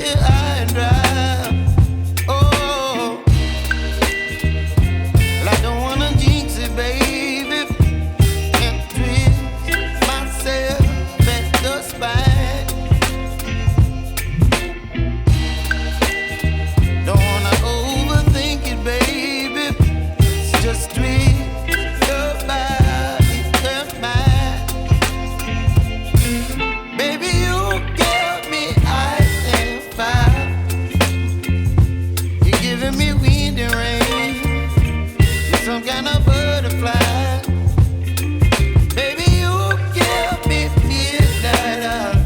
here high and dry. Oh, well, I don't wanna jinx it, baby, and twist myself at the spine. Don't wanna overthink it, baby. It's just twist your body and mine. Baby, you give me ice and fire. You're giving me wind and rain. You're some kind of butterfly. Baby, you give me midnight.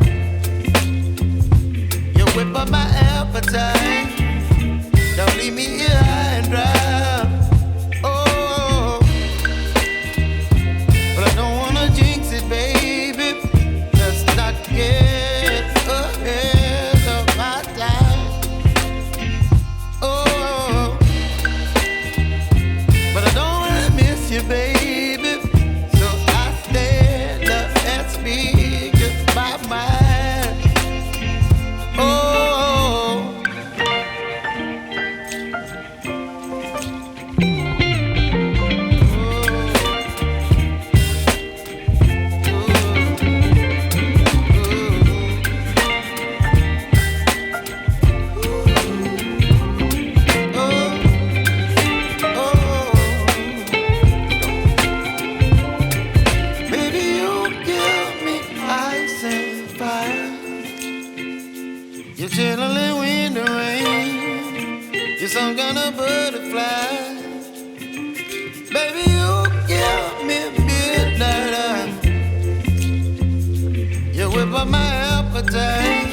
You whip up my appetite. Don't leave me here high and dry. Oh, but I don't wanna jinx it, baby. Let's not get ahead of my time. Oh, but I don't wanna miss you, baby. So I stand up and speak just my mind. Oh. Baby, you give me ice and fire. You're chilling wind and rain. You're some kind of butterfly. Baby, you give me midnight. You whip up my appetite.